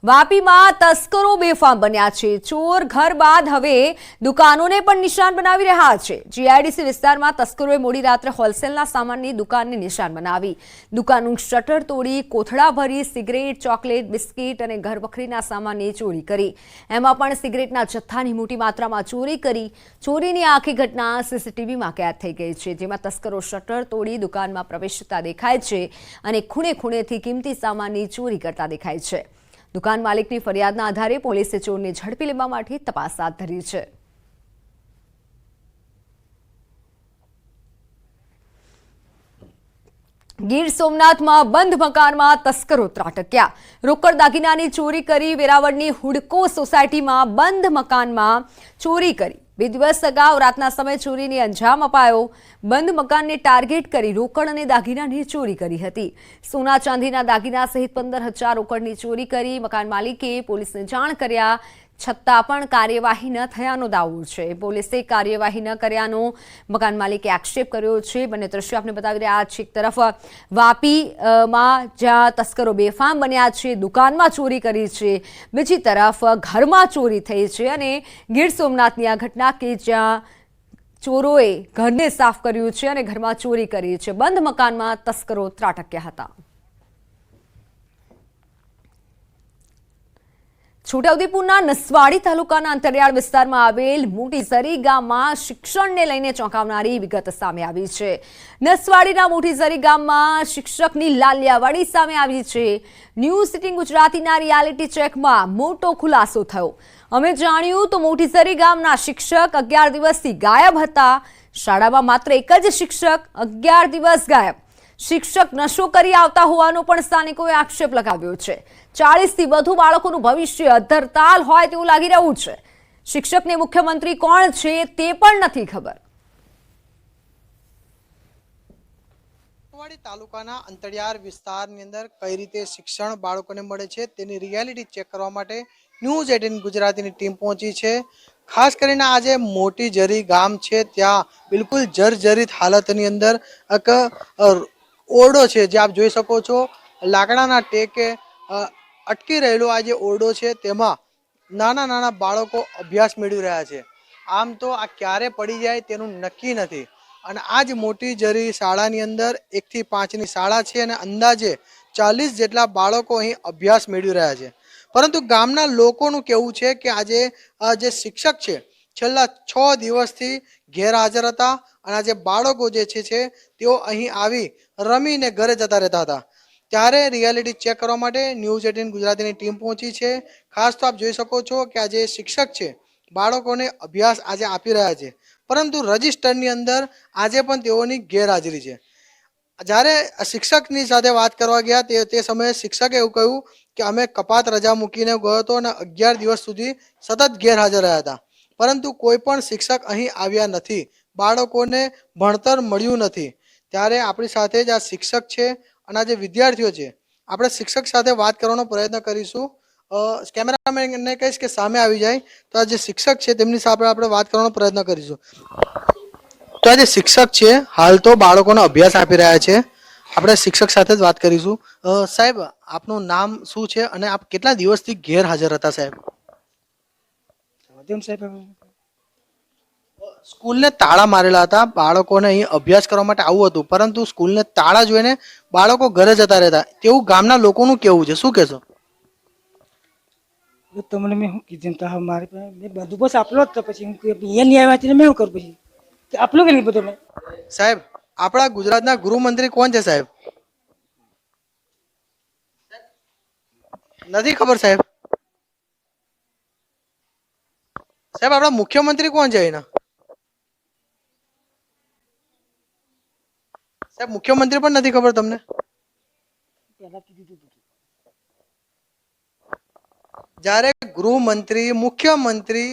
વાપીમાં તસ્કરો બેફામ બન્યા છે। ચોર ઘર બાદ હવે દુકાનોને પણ નિશાન બનાવી રહ્યા છે। જીઆઈડીસી વિસ્તારમાં તસ્કરોએ મોડી રાત્રે હોલસેલના સામાનની દુકાનને નિશાન બનાવી દુકાનનું શટર તોડી કોથળા ભરી સિગરેટ, ચોકલેટ, બિસ્કિટ અને ઘરવખરીના સામાનની ચોરી કરી। એમાં પણ સિગરેટના જથ્થાની મોટી માત્રામાં ચોરી કરી। ચોરીની આખી ઘટના સીસીટીવીમાં કેદ થઈ ગઈ છે, જેમાં તસ્કરો શટર તોડી દુકાનમાં પ્રવેશતા દેખાય છે અને ખૂણે ખૂણેથી કિંમતી સામાનની ચોરી કરતા દેખાય છે। દુકાન માલિકની ફરિયાદના આધારે પોલીસે ચોરને ઝડપી લેવા માટે તપાસ હાથ ધરી છે। ગીર સોમનાથમાં બંધ મકાનમાં તસ્કરો ત્રાટક્યા। રોકડ દાગીનાની ચોરી કરી વેરાવળની હુડકો સોસાયટીમાં બંધ મકાનમાં ચોરી કરી। 2 દિવસ અગાઉ રાતના સમયે ચોરીને અંજામ અપાયો। બંધ મકાનને ટાર્ગેટ કરી રોકડ અને દાગીનાની ચોરી કરી હતી। સોના ચાંદીના દાગીના સહિત 15,000 રોકડની ચોરી કરી। મકાન માલિકે પોલીસને જાણ કર્યા છતાં પણ કાર્યવાહી ન થયાનો દાવો છે। પોલીસે કાર્યવાહી ન કર્યાનો મકાન માલિકે આક્ષેપ કર્યો છે। બંને દ્રશ્યો આપને બતાવી રહ્યા છે। એક તરફ વાપીમાં જ્યાં તસ્કરો બેફામ બન્યા છે, દુકાનમાં ચોરી કરી છે, બીજી તરફ ઘરમાં ચોરી થઈ છે અને ગીર સોમનાથની આ ઘટના કે જ્યાં ચોરોએ ઘરને સાફ કર્યું છે અને ઘરમાં ચોરી કરી છે। બંધ મકાનમાં તસ્કરો ત્રાટક્યા હતા। છોટાઉદેપુરના નસવાડી તાલુકાના અંતરિયાળ વિસ્તારમાં આવેલ મોટી ઝરી ગામમાં શિક્ષણને લઈને ચોંકાવનારી વિગત સામે આવી છે। નસવાડીના મોટી ઝરી ગામમાં શિક્ષકની લાલિયાવાડી સામે આવી છે। ન્યૂઝ 18 ગુજરાતીના રિયાલિટી ચેકમાં મોટો ખુલાસો થયો। અમે જાણ્યું તો મોટી ઝરી ગામના શિક્ષક 11 દિવસથી ગાયબ હતા। શાળામાં માત્ર એક જ શિક્ષક 11 દિવસ ગાયબ। શિક્ષક નશો કરી આવતા હોવાનો પણ સ્થાનિકોએ આક્ષેપ લગાવ્યો છે। 40 થી વધુ બાળકોનું ભવિષ્ય અધરતાલ હોય તેવું લાગી રહ્યું છે। શિક્ષકને મુખ્યમંત્રી કોણ છે તે પણ નથી ખબર। નસવાડી તાલુકાના અંતરિયાળ વિસ્તારની અંદર કઈ રીતે શિક્ષણ બાળકોને મળે છે તેની રિયાલિટી ચેક કરવા માટે ન્યૂઝ 18 ગુજરાતીની ટીમ પહોંચી છે। ખાસ કરીને આજે મોટી ઝરી ગામ છે, ત્યાં બિલકુલ જર્જરિત હાલતની અંદર એક ઓરડો છે, જે આપ જોઈ શકો છો। લાકડાના ટેકે અટકી રહેલો આ જે ઓરડો છે, તેમાં નાના નાના બાળકો અભ્યાસ મેળવી રહ્યા છે। આમ તો આ ક્યારે પડી જાય તેનું નક્કી નથી અને આ જ મોટી ઝરી શાળાની અંદર 1 થી 5ની શાળા છે અને અંદાજે 40 જેટલા બાળકો અહીં અભ્યાસ મેળવી રહ્યા છે। પરંતુ ગામના લોકોનું કહેવું છે કે આજે જે શિક્ષક છે છેલ્લા 6 દિવસથી ગેરહાજર હતા અને આ જે બાળકો જે છે તેઓ અહીં આવી રમીને ઘરે જતા રહેતા હતા। ત્યારે રિયાલિટી ચેક કરવા માટે ન્યૂઝ 18 ગુજરાતીની ટીમ પહોંચી છે। ખાસ તો આપ જોઈ શકો છો કે આ જે શિક્ષક છે બાળકોને અભ્યાસ આજે આપી રહ્યા છે, પરંતુ રજિસ્ટરની અંદર આજે પણ તેઓની ગેરહાજરી છે। જ્યારે શિક્ષકની સાથે વાત કરવા ગયા તે સમયે શિક્ષકે એવું કહ્યું કે અમે કપાત રજા મૂકીને ગયો હતો અને 11 દિવસ સુધી સતત ગેરહાજર રહ્યા હતા, પરંતુ કોઈ પણ શિક્ષક અહીં આવ્યા નથી। બાળકોને ભણતર મળ્યું નથી। ત્યારે આપણી સાથે જ આ શિક્ષક છે અને આ જે વિદ્યાર્થીઓ છે, આપણે શિક્ષક સાથે વાત કરવાનો પ્રયત્ન કરીશું। કેમેરામેનને કહીશ કે સામે આવી જાય તો આ જે શિક્ષક છે તેમની સાથે આપણે વાત કરવાનો પ્રયત્ન કરીશું। તો આ જે શિક્ષક છે હાલ તો બાળકોનો અભ્યાસ આપી રહ્યા છે। આપણે શિક્ષક સાથે જ વાત કરીશું। સાહેબ, આપનું નામ શું છે અને આપ કેટલા દિવસથી ગેરહાજર હતા સાહેબ? સ્કૂલને તાળા મારેલા હતા, બાળકોને અહીં અભ્યાસ કરવા માટે આવું હતું, પરંતુ સ્કૂલને તાળા જોઈને બાળકો ઘરે જતા રહેતા તેવું ગામના લોકોનું કેવું છે, શું કહેશો? તમને મેં શું કીધું તો મારે મેં બધું બસ આપલો જ તો પછી હું અહીંયા નહીં આવ્યા છે મેં શું કરું પછી આપલો કે નહીં બધું મેં? સાહેબ, આપણા ગુજરાતના ગૃહમંત્રી કોણ છે સાહેબ? નથી ખબર સાહેબ? સાહેબ, આપણા મુખ્યમંત્રી કોણ છે એના? સાહેબ, મુખ્યમંત્રી પણ નથી ખબર તમને? જ્યારે ગૃહમંત્રી, મુખ્યમંત્રી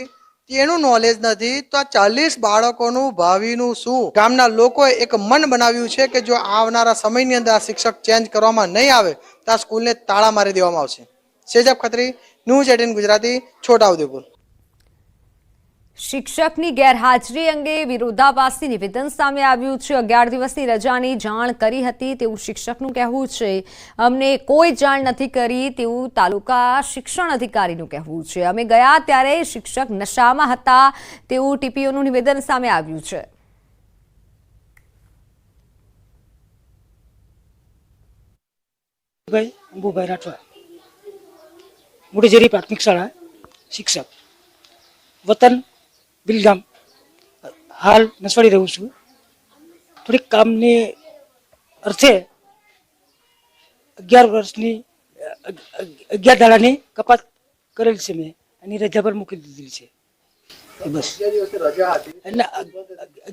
એનું નોલેજ નથી તો આ 40 બાળકોનું ભાવિનું શું? ગામના લોકોએ એક મન બનાવ્યું છે કે જો આવનારા સમયની અંદર આ શિક્ષક ચેન્જ કરવામાં નહીં આવે તો આ સ્કૂલને તાળા મારી દેવામાં આવશે। શેજાબ ખત્રી, ન્યૂઝ 18 ગુજરાતી, છોટાઉદેપુર। શિક્ષકની ગેરહાજરી અંગે વિરોધાભાસી નિવેદન સામે આવ્યું છે। 11 દિવસની રજાની જાણ કરી હતી તેવું શિક્ષકનું કહેવું છે। અમને કોઈ જાણ નથી કરી તેવું તાલુકા શિક્ષણ અધિકારીનું કહેવું છે। અમે ગયા ત્યારે શિક્ષક નશામાં હતા તેવું ટીપીઓનું નિવેદન સામે આવ્યું છે। ભાઈ અંબુભાઈ રાઠવા, મોટીજેરી પ્રાથમિક શાળા શિક્ષક, વતન બિલગામ, હાલ નસવાડી રહું છું। થોડીક કામની અર્થે 11 દાડાની કપાત કરેલ છે મેં અને રજા પર મૂકી દીધી છે। બસ એટલે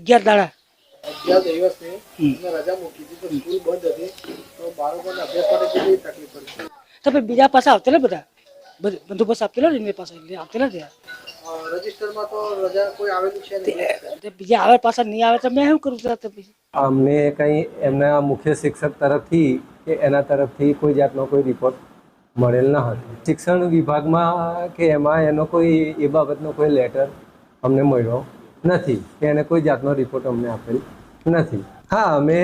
11 દાડા તમે બીજા પાસે આવતેલા બધા બંદોબસ્ત આપેલો ને પાસે એટલે આવતેલા ત્યાં રજિસ્ટરમાં તો રજા કોઈ આવેલું છે નહીં। બીજા આવે પાછા નહીં આવે તો મેં શું કરું પછી? અમને કંઈ એમના મુખ્ય શિક્ષક તરફથી કે એના તરફથી કોઈ જાતનો કોઈ રિપોર્ટ મળેલ ન હતો। શિક્ષણ વિભાગમાં કે એમાં એનો કોઈ એ બાબતનો કોઈ લેટર અમને મળ્યો નથી કે એને કોઈ જાતનો રિપોર્ટ અમને આપેલ નથી। હા, અમે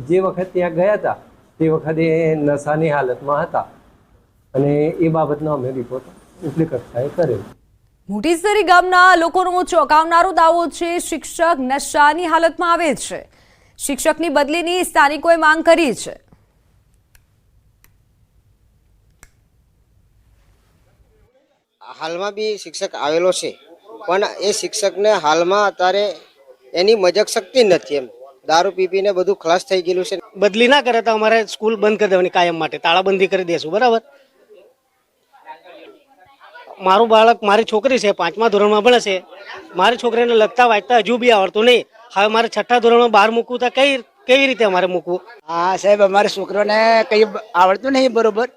જે વખત ત્યાં ગયા હતા તે વખતે નશાની હાલતમાં હતા અને એ બાબતનો અમે રિપોર્ટ ઉપલી કક્ષાએ કરેલો। મોટીસરી ગામના લોકોનો ચોંકાવનારો દાવો છે। શિક્ષક નશાની હાલતમાં આવે છે। શિક્ષકની બદલીની સ્થાનિકોએ માંગ કરી છે। હાલમાં બી શિક્ષક આવેલો છે પણ એ શિક્ષકને હાલમાં અત્યારે એની મજક શક્તિ નથી। એમ દારૂ પીને બધું ખલાસ થઈ ગયેલું છે। બદલી ના કરે તો અમારે સ્કૂલ બંધ કરી દેવાની કાયમ માટે, તાળાબંધી કરી દેશું, બરાબર? મારું બાળક, મારી છોકરી છે 5મા ધોરણમાં ભણે છે। મારી છોકરીને લખતા વાંચતા હજુ બી આવડતું નહીં। હવે મારે 6ઠ્ઠા ધોરણમાં બહાર મૂકવું તો કેવી રીતે અમારે મૂકવું? હા સાહેબ, અમારે છોકરોને કંઈ આવડતું નહીં બરોબર,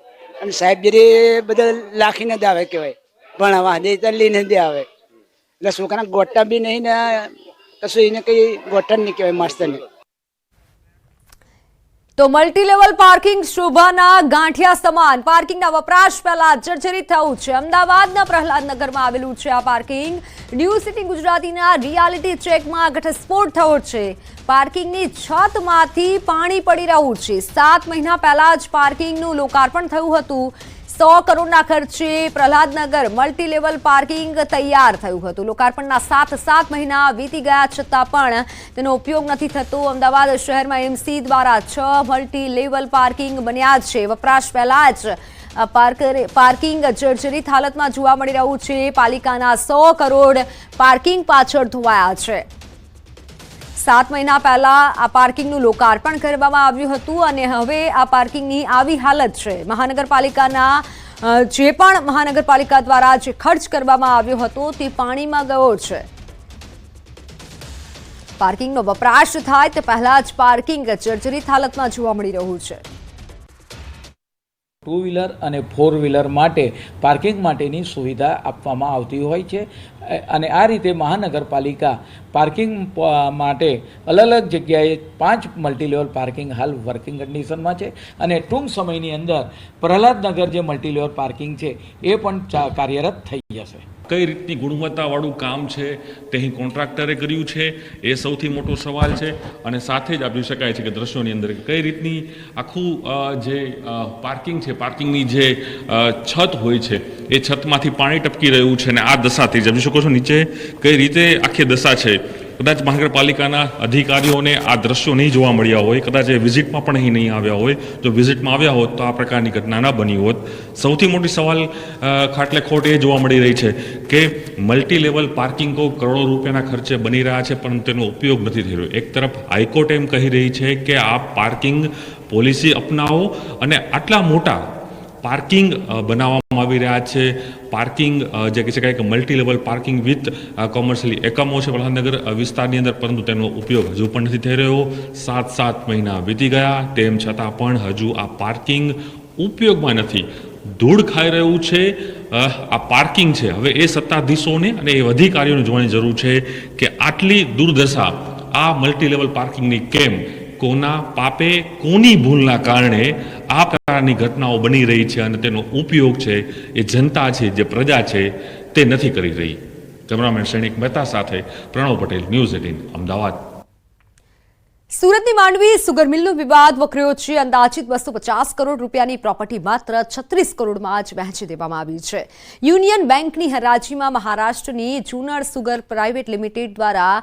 અને સાહેબ જરી બધા લાખીને જ આવે કહેવાય, ભણાવવા દે લઈને જ આવે, એટલે છોકરાના ગોટા બી નહીં ને કશું એને કંઈ ગોઠણ નહીં કહેવાય માસ્તરને। તો મલ્ટી લેવલ પાર્કિંગ શોભાના ગાંઠિયા સમાન પાર્કિંગના વપરાશ પહેલા જર્જરિત થયું છે। અમદાવાદના પ્રહલાદનગરમાં આવેલું છે આ પાર્કિંગ। ન્યૂઝ સિટી ગુજરાતીના રિયાલિટી ચેકમાં ઘટસ્ફોટ થયો છે। પાર્કિંગની છતમાંથી પાણી પડી રહ્યું છે। 7 મહિના પહેલા જ પાર્કિંગનું લોકાર્પણ થયું હતું। 100 કરોડના ખર્ચે પ્રહલાદનગર મલ્ટી લેવલ પાર્કિંગ તૈયાર થયું હતું। લોકાર્પણના 7 મહિના વીતી ગયા છતાં પણ તેનો ઉપયોગ નથી થતો। અમદાવાદ શહેરમાં એમસી દ્વારા 6 મલ્ટી લેવલ પાર્કિંગ બન્યા છે। વપરાશ પહેલા જ પાર્કિંગ જર્જરિત હાલતમાં જોવા મળી રહ્યું છે। પાલિકાના 100 કરોડ પાર્કિંગ પાછળ ધોવાયા છે। 7 મહિના પહેલા આ પાર્કિંગનું લોકાર્પણ કરવામાં આવ્યું હતું અને હવે આ પાર્કિંગની આવી હાલત છે। મહાનગરપાલિકાના મહાનગરપાલિકા દ્વારા જે ખર્ચ કરવામાં આવ્યો હતો તે પાણીમાં ગયો છે। પાર્કિંગનો વપરાશ થાય તે પહેલા જ પાર્કિંગ જર્જરિત હાલતમાં જોવા મળી રહ્યું છે। 2 વ્હીલર અને 4 વ્હીલર માટે પાર્કિંગ માટેની સુવિધા આપવામાં આવતી હોય છે અને આ રીતે મહાનગરપાલિકા પાર્કિંગ માટે અલગ અલગ જગ્યાએ 5 મલ્ટી લેવલ પાર્કિંગ હાલ વર્કિંગ કન્ડિશનમાં છે અને ટૂંક સમયની અંદર પ્રહલાદનગર જે મલ્ટી લેવલ પાર્કિંગ છે એ પણ કાર્યરત થઈ જશે। કઈ રીતની ગુણવત્તાવાળું કામ છે તે અહીં કોન્ટ્રાક્ટરે કર્યું છે એ સૌથી મોટો સવાલ છે। અને સાથે જ આપી શકાય છે કે દ્રશ્યોની અંદર કઈ રીતની આખું જે પાર્કિંગ છે, પાર્કિંગની જે છત હોય છે એ છતમાંથી પાણી ટપકી રહ્યું છે અને આ દશાથી સમજી શકો છો નીચે કઈ રીતે આખી દશા છે। કદાચ મહાનગરપાલિકાના અધિકારીઓને આ દ્રશ્યો નહીં જોવા મળ્યા હોય, કદાચ એ વિઝિટમાં પણ અહીં નહીં આવ્યા હોય, જો વિઝિટમાં આવ્યા હોત તો આ પ્રકારની ઘટના ન બની હોત। સૌથી મોટી સવાલ ખાટલે ખોટ એ જોવા મળી રહી છે કે મલ્ટી લેવલ પાર્કિંગો કરોડો રૂપિયાના ખર્ચે બની રહ્યા છે પણ તેનો ઉપયોગ નથી થઈ રહ્યો। એક તરફ હાઈકોર્ટ એમ કહી રહી છે કે આ પાર્કિંગ પોલિસી અપનાવો અને આટલા મોટા પાર્કિંગ બનાવવામાં આવી રહ્યા છે। પાર્કિંગ જે કહી શકાય કે multi level parking with commercially એકમો છે પ્રહલાદનગર વિસ્તારની અંદર, પરંતુ તેનો ઉપયોગ હજુ પણ નથી થઈ રહ્યો। 7 મહિના વીતી ગયા તેમ છતાં પણ હજુ આ પાર્કિંગ ઉપયોગમાં નથી, ધૂળ ખાઈ રહ્યું છે। આ પાર્કિંગ છે હવે એ સત્તાધીશોને અને એ અધિકારીઓને જોવાની જરૂર છે કે આટલી દુર્દશા આ મલ્ટી લેવલ પાર્કિંગની કેમ, કોના પાપે, કોની ભૂલના કારણે આ પ્રકારની ઘટનાઓ બની રહી છે અને તેનો ઉપયોગ છે એ જનતા છે, જે પ્રજા છે તે નથી કરી રહી। કેમેરામેન સૈનિક મહેતા સાથે પ્રણવ પટેલ, ન્યૂઝ 18 અમદાવાદ. સુરતની માંડવી સુગર મિલનો વિવાદ વકર્યો છે. અંદાજિત 250 કરોડ રૂપિયાની પ્રોપર્ટી માત્ર 36 કરોડમાં જ વહેંચી દેવામાં આવી છે. યુનિયન બેંકની હરાજીમાં મહારાષ્ટ્રની જુનર સુગર પ્રાઇવેટ લિમિટેડ દ્વારા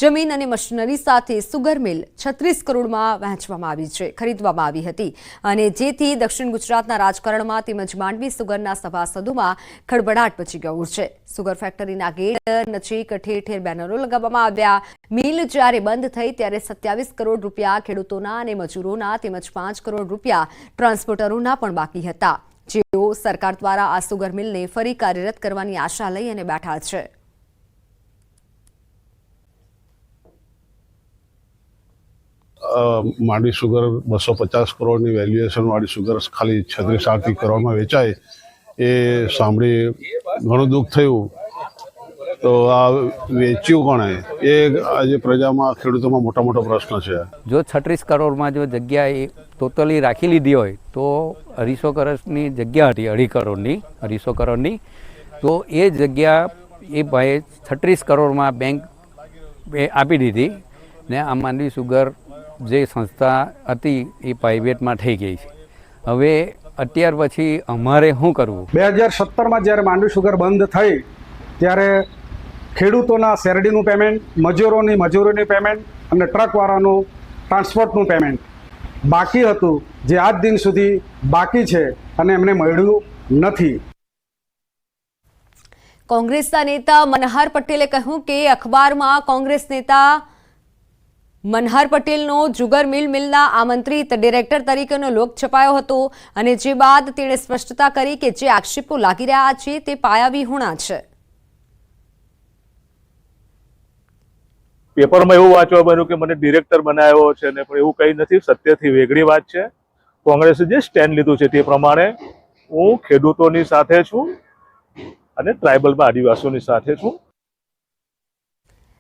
જમીન અને મશીનરી સાથે સુગર મિલ 36 કરોડમાં વહેંચવામાં આવી છે, ખરીદવામાં આવી હતી અને જેથી દક્ષિણ ગુજરાતના રાજકારણમાં તેમજ માંડવી સુગરના સભાસદોમાં ખળભળાટ મચી ગયો છે. સુગર ફેક્ટરીના ગેટ નજીક ઠેર ઠેર બેનરો લગાવવામાં આવ્યા. મિલ જ્યારે બંધ થઈ ત્યારે 27 કરોડ રૂપિયા ખેડૂતોના અને મજૂરોના તેમજ 5 કરોડ રૂપિયા ટ્રાન્સપોર્ટરોના પણ બાકી હતા, જેઓ સરકાર દ્વારા આ સુગર મિલને ફરી કાર્યરત કરવાની આશા લઈ અને બેઠા છે. માંડવી સુગર 250 કરોડની વેલ્યુએશન વાળી સુગર ખાલી 36 કરોડમાં વેચાય એ સાંભળી ઘણું દુઃખ થયું. તો આ વેચ્યું કોણે એ આજે પ્રજામાં, ખેડૂતોમાં મોટો પ્રશ્ન છે. જો 36 કરોડમાં જો જગ્યા એ ટોટલી રાખી લીધી હોય તો 250 કરોડની જગ્યા હતી, 250 કરોડની, તો એ જગ્યા એ ભાઈએ 36 કરોડમાં બેંક આપી દીધી ને આ માંડવી સુગર જે સંસ્થા હતી એ પ્રાઇવેટમાં થઈ ગઈ છે. હવે અત્યાર પછી અમારે શું કરવું? 2017માં જ્યારે માંડવી સુગર બંધ થઈ ત્યારે ખેડૂતોના શેરડીનું પેમેન્ટ, મજૂરોની મજૂરીની પેમેન્ટ અને ટ્રકવાળાનું ટ્રાન્સપોર્ટનું પેમેન્ટ બાકી હતું, જે આજ દિન સુધી બાકી છે અને એમને મળ્યું નથી. કોંગ્રેસના નેતા મનહર પટેલે કહ્યું કે અખબારમાં કોંગ્રેસ નેતા મનહર પટેલનો જુગર મિલના આમંત્રિત ડિરેક્ટર તરીકેનો લોક છપાયો હતો અને જે બાદ તેણે સ્પષ્ટતા કરી કે જે આક્ષેપો લાગી રહ્યા છે તે પાયાવિહોણા છે. પેપરમાં એવું વાંચવા બન્યું કે મને ડિરેક્ટર બનાવ્યો છે ને, પણ એવું કંઈ નથી. સત્યથી વેગળી વાત છે. કોંગ્રેસે જે સ્ટેન્ડ લીધું છે તે પ્રમાણે હું ખેડૂતોની સાથે છું અને ટ્રાઇબલમાં આદિવાસીઓની સાથે છું.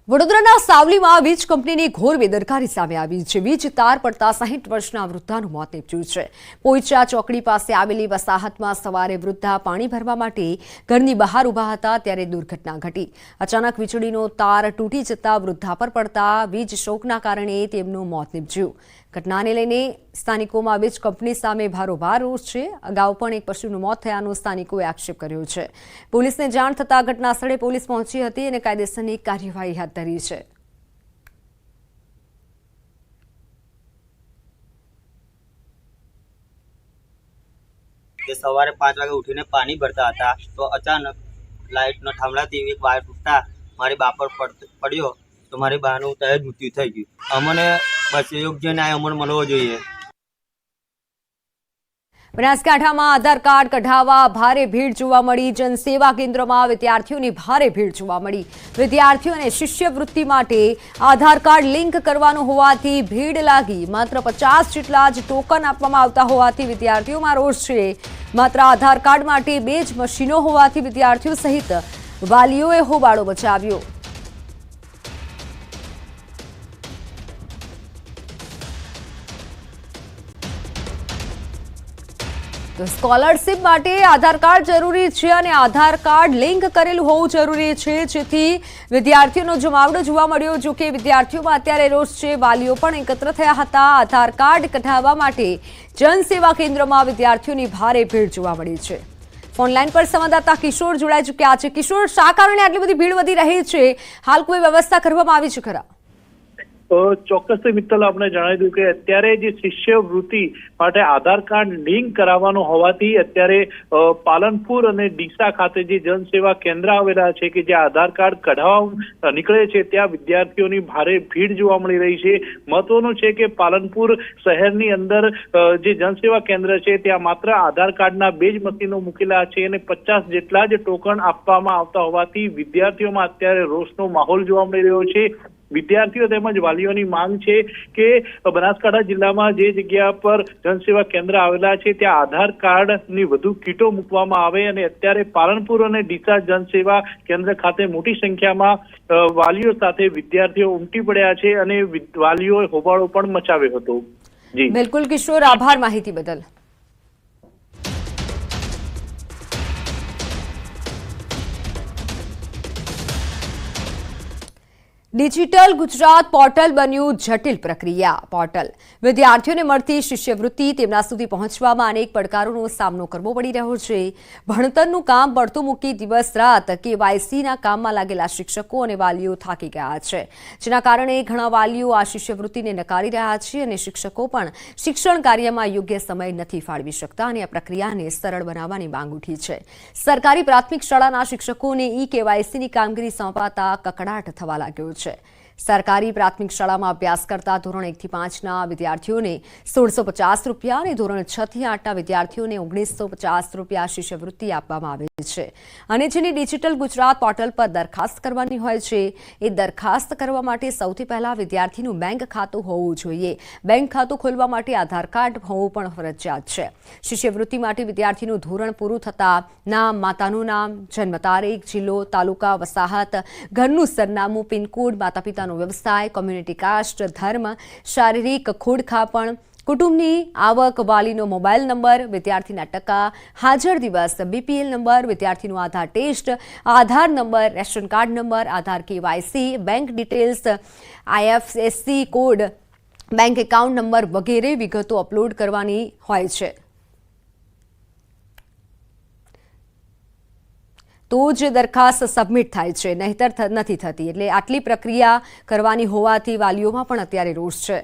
વડોદરાના સાવલીમાં વીજ કંપનીની ઘોર બેદરકારી સામે આવી છે. વીજ તાર પડતા 60 વર્ષના વૃદ્ધાનું મોત નીપજ્યું છે. પોઈચા ચોકડી પાસે આવેલી વસાહતમાં સવારે વૃદ્ધા પાણી ભરવા માટે ઘરની બહાર ઊભા હતા ત્યારે દુર્ઘટના ઘટી. અચાનક વીજળીનો તાર તૂટી જતા વૃદ્ધા પર પડતા વીજ શોકના કારણે તેમનું મોત નીપજ્યું. ઘટનાને લઈને સ્થાનિકોમાં વીજ કંપની સામે ભારોભાર રોષ છે. અગાઉ પણ એક પશુનું મોત થયાનો સ્થાનિકોએ આક્ષેપ કર્યો છે. પોલીસને જાણ થતાં ઘટના સ્થળે પોલીસ પહોંચી હતી અને કાયદેસરની કાર્યવાહી હાથ ધરી છે. સવારે 5 વાગે ઉઠીને પાણી ભરતા હતા તો અચાનક લાઇટનો થાંભલાથી એક વાયર તૂટતા મારી બા પર પડ્યો તો મારી બાનું તરત જ મૃત્યુ થઈ ગયું. અમને બસ યોગ્ય ન્યાય અમને મળવો જોઈએ. બનાસકાંઠામાં આધાર કાર્ડ કઢાવવા ભારે ભીડ જોવા મળી. જનસેવા કેન્દ્રમાં વિદ્યાર્થીઓની ભારે ભીડ જોવા મળી. વિદ્યાર્થીઓને શિષ્યવૃત્તિ માટે આધાર કાર્ડ લિંક કરવાનું હોવાથી ભીડ લાગી. માત્ર 50 જેટલા જ ટોકન આપવામાં આવતા હોવાથી વિદ્યાર્થીઓમાં રોષ છે. માત્ર આધાર કાર્ડ માટે 2 જ મશીનો હોવાથી વિદ્યાર્થીઓ સહિત વાલીઓએ હોબાળો મચાવ્યો. સ્કોલરશિપ માટે આધાર કાર્ડ જરૂરી છે અને આધાર કાર્ડ લિંક કરેલું હોવું જરૂરી છે, જેથી વિદ્યાર્થીઓનો જમાવડો જોવા મળ્યો. જો કે વિદ્યાર્થીઓમાં અત્યારે રોષ છે. વાલીઓ પણ એકત્ર થયા હતા. આધાર કાર્ડ કઢાવવા માટે જનસેવા કેન્દ્રમાં વિદ્યાર્થીઓની ભારે ભીડ જોવા મળી છે. ફોનલાઈન પર સંવાદદાતા કિશોર જોડાઈ ચૂક્યા છે. કિશોર, શા કારણે આટલી બધી ભીડ વધી રહી છે? હાલ કોઈ વ્યવસ્થા કરવામાં આવી છે ખરા? ચોક્કસ મિત્તલ, આપણે જણાવી દઉં કે અત્યારે જે શિષ્યવૃત્તિ માટે આધાર કાર્ડ લિંક કરાવવાનું હોવાથી અત્યારે પાલનપુર અને ડીસા ખાતે જે જનસેવા કેન્દ્ર આવેલા છે કે જે આધાર કાર્ડ કઢાવવા નીકળે છે ત્યાં વિદ્યાર્થીઓની ભારે ભીડ જોવા મળી રહી છે. મહત્વનું છે કે પાલનપુર શહેરની અંદર જે જનસેવા કેન્દ્ર છે ત્યાં માત્ર આધાર કાર્ડના 2 જ મશીનો મૂકેલા છે અને 50 જેટલા જ ટોકન આપવામાં આવતા હોવાથી વિદ્યાર્થીઓમાં અત્યારે રોષનો માહોલ જોવા મળી રહ્યો છે. વિદ્યાર્થીઓ તેમજ વાલીઓની માંગ છે કે બનાસકાંઠા જિલ્લામાં જે જગ્યા પર જનસેવા કેન્દ્ર આવેલા છે ત્યાં આધાર કાર્ડની વધુ કીટો મૂકવામાં આવે અને અત્યારે પાલનપુર અને ડીસા જનસેવા કેન્દ્ર ખાતે મોટી સંખ્યામાં વાલીઓ સાથે વિદ્યાર્થીઓ ઉમટી પડ્યા છે અને વાલીઓએ હોબાળો પણ મચાવ્યો હતો. જી બિલકુલ કિશોર, આભાર માહિતી બદલ. ડિજિટલ ગુજરાત પોર્ટલ બન્યું જટિલ પ્રક્રિયા પોર્ટલ વિદ્યાર્થીઓને મળતી શિષ્યવૃત્તિ તેમના સુધી પહોંચવામાં અનેક પડકારોનો સામનો કરવો પડી રહ્યો છે. ભણતરનું કામ પડતું મૂકી દિવસ રાત કેવાયસીના કામમાં લાગેલા શિક્ષકો અને વાલીઓ થાકી ગયા છે, જેના કારણે ઘણા વાલીઓ આ શિષ્યવૃત્તિને નકારી રહ્યા છે અને શિક્ષકો પણ શિક્ષણ કાર્યમાં યોગ્ય સમય નથી ફાળવી શકતા અને આ પ્રક્રિયાને સરળ બનાવવાની માંગ ઉઠી છે. સરકારી પ્રાથમિક શાળાના શિક્ષકોને કેવાયસીની કામગીરી સોંપાતા કકડાટ થવા લાગ્યો છે. સરકારી પ્રાથમિક શાળામાં અભ્યાસ કરતા ધોરણ 1 થી 5ના વિદ્યાર્થીઓને ₹1650 અને ધોરણ 6 થી 8ના વિદ્યાર્થીઓને ₹1950 શિષ્યવૃત્તિ આપવામાં આવે છે અને જેની ડિજિટલ ગુજરાત પોર્ટલ પર દરખાસ્ત કરવાની હોય છે. એ દરખાસ્ત કરવા માટે સૌથી પહેલા વિદ્યાર્થીનું બેંક ખાતું હોવું જોઈએ. બેંક ખાતું ખોલવા માટે આધાર કાર્ડ હોવું પણ ફરજિયાત છે. શિષ્યવૃત્તિ માટે વિદ્યાર્થીનું ધોરણ પૂરું થતાં નામ, માતાનું નામ, જન્મ તારીખ, જિલ્લો, તાલુકા, વસાહત, ઘરનું સરનામું, પિનકોડ, માતા પિતાનો વ્યવસાય, કોમ્યુનિટી કાસ્ટ, ધર્મ, શારીરિક ખોડખાપણ, કુટુંબની આવક, વાલીનો મોબાઈલ નંબર, વિદ્યાર્થીના ટકા, હાજર દિવસ, BPL નંબર, વિદ્યાર્થીનું આધાર ટેસ્ટ, આધાર નંબર, રેશન કાર્ડ નંબર, આધાર KYC, bank details, IFSC code, bank account number વગેરે વિગતો અપલોડ કરવાની હોય છે. તો જ દરખાસ્ત સબમિટ થાય છે, નહીતર નથી થતી. એટલે આટલી પ્રક્રિયા કરવાની હોવાથી વાલીઓમાં પણ અત્યારે રોષ છે.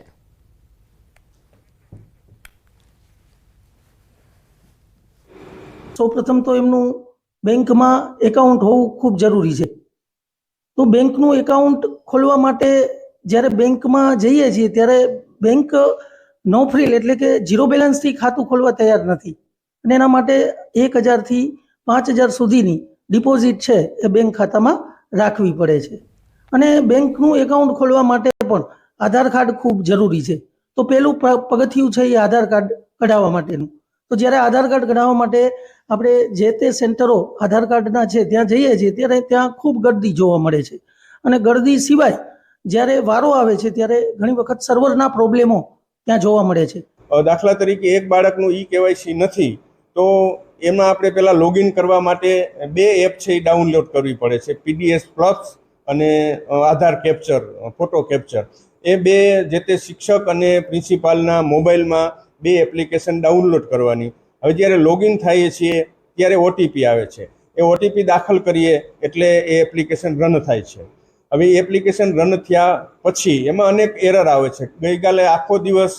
સૌપ્રથમ તો એમનું બેંકમાં એકાઉન્ટ હોવું ખૂબ જરૂરી છે. તો બેંકનું એકાઉન્ટ ખોલવા માટે જ્યારે બેંકમાં જઈએ છીએ ત્યારે બેંક નો ફ્રીલ એટલે કે ઝીરો બેલેન્સથી ખાતું ખોલવા તૈયાર નથી અને એના માટે 1000 થી 5000 સુધીની ડિપોઝિટ છે એ બેંક ખાતામાં રાખવી પડે છે અને બેંકનું એકાઉન્ટ ખોલવા માટે પણ આધાર કાર્ડ ખૂબ જરૂરી છે. તો પહેલું પગથિયું છે એ આધાર કાર્ડ કઢાવવા માટેનું. તો જ્યારે આધાર કાર્ડ કઢાવવા માટે આપણે જે તે સેન્ટરો આધાર કાર્ડના છે ત્યાં જઈએ છીએ ત્યારે ત્યાં ખૂબ ગર્દી જોવા મળે છે અને ગર્દી સિવાય જ્યારે વારો આવે છે ત્યારે ઘણી વખત સર્વરના પ્રોબ્લેમો ત્યાં જોવા મળે છે. દાખલા તરીકે એક બાળકનું KYC નથી તો એમાં આપણે પહેલાં લોગિન કરવા માટે 2 એપ છે એ ડાઉનલોડ કરવી પડે છે, PDS પ્લસ અને આધાર કેપ્ચર, ફોટો કેપ્ચર. એ 2 જે તે શિક્ષક અને પ્રિન્સિપાલના મોબાઈલમાં 2 એપ્લિકેશન ડાઉનલોડ કરવાની. હવે જ્યારે લોગિન થઈએ છીએ ત્યારે OTP આવે છે. એ OTP દાખલ કરીએ એટલે એ એપ્લિકેશન રન થાય છે. હવે એ એપ્લિકેશન રન થયા પછી એમાં અનેક એરર આવે છે. ગઈકાલે આખો દિવસ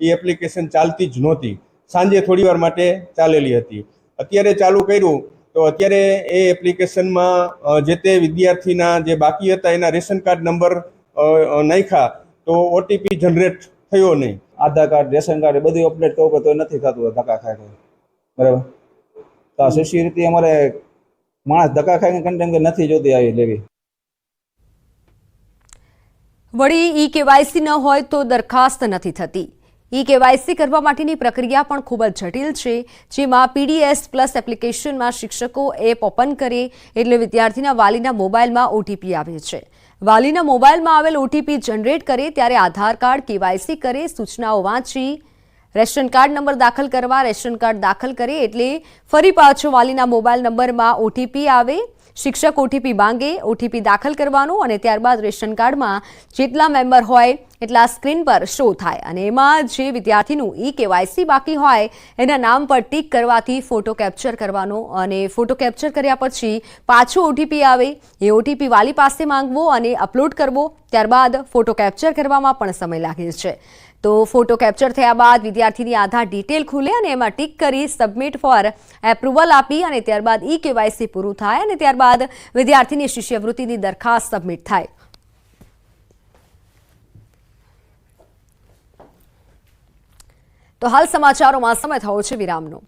એ એપ્લિકેશન ચાલતી જ નહોતી, સાંજે થોડી વાર માટે ચાલેલી હતી. અત્યારે ચાલુ કર્યું તો અત્યારે એ એપ્લિકેશનમાં જે તે વિદ્યાર્થીના જે બાકી હતા એના રેશન કાર્ડ નંબર નાખ્યા તો OTP જનરેટ થયો નહીં. આધાર કાર્ડ, રેશન કાર્ડ એ બધું અપડેટ કરવું તો નથી થતું, ધક્કા ખાય. બરાબર. તો આ શિષ્યવૃત્તિ અમારે માણસ ધક્કા ખાઈને કન્ટેન્ટ નથી જોતી આવી લેવી. વળી KYC ન હોય તો દરખાસ્ત નથી થતી. KYC કરવા માટેની પ્રક્રિયા પણ ખૂબ જ જટિલ છે, જેમાં PDS પ્લસ એપ્લિકેશનમાં શિક્ષકો એપ ઓપન કરે એટલે વિદ્યાર્થીના વાલીના મોબાઈલમાં OTP આવે છે. વાલીના મોબાઈલમાં આવેલ OTP જનરેટ કરે ત્યારે આધાર કાર્ડ KYC કરે, સૂચનાઓ વાંચી રેશન કાર્ડ નંબર દાખલ કરવા, રેશન કાર્ડ દાખલ કરે એટલે ફરી પાછો વાલીના મોબાઈલ નંબરમાં OTP આવે. શિક્ષક OTP માંગે, OTP દાખલ કરવાનો અને ત્યારબાદ રેશન કાર્ડમાં જેટલા મેમ્બર હોય એટલા સ્ક્રીન પર શો થાય અને એમાં જે વિદ્યાર્થીનું KYC બાકી હોય એના નામ પર ટીક કરવાથી ફોટો કેપ્ચર કરવાનો અને ફોટો કેપ્ચર કર્યા પછી પાછો OTP આવે. એ OTP વાલી પાસે માંગવો અને અપલોડ કરવો. ત્યારબાદ ફોટો કેપ્ચર કરવામાં પણ સમય લાગે છે. તો ફોટો કેપ્ચર થયા બાદ વિદ્યાર્થીની આધાર ડિટેલ ખુલે અને એમાં ટીક કરી સબમિટ ફોર એપ્રુવલ આપી અને ત્યારબાદ KYC પૂરું થાય અને ત્યારબાદ વિદ્યાર્થીની શિષ્યવૃત્તિની દરખાસ્ત સબમિટ થાય. તો હાલ સમાચારોમાં સમય થયો છે વિરામનો.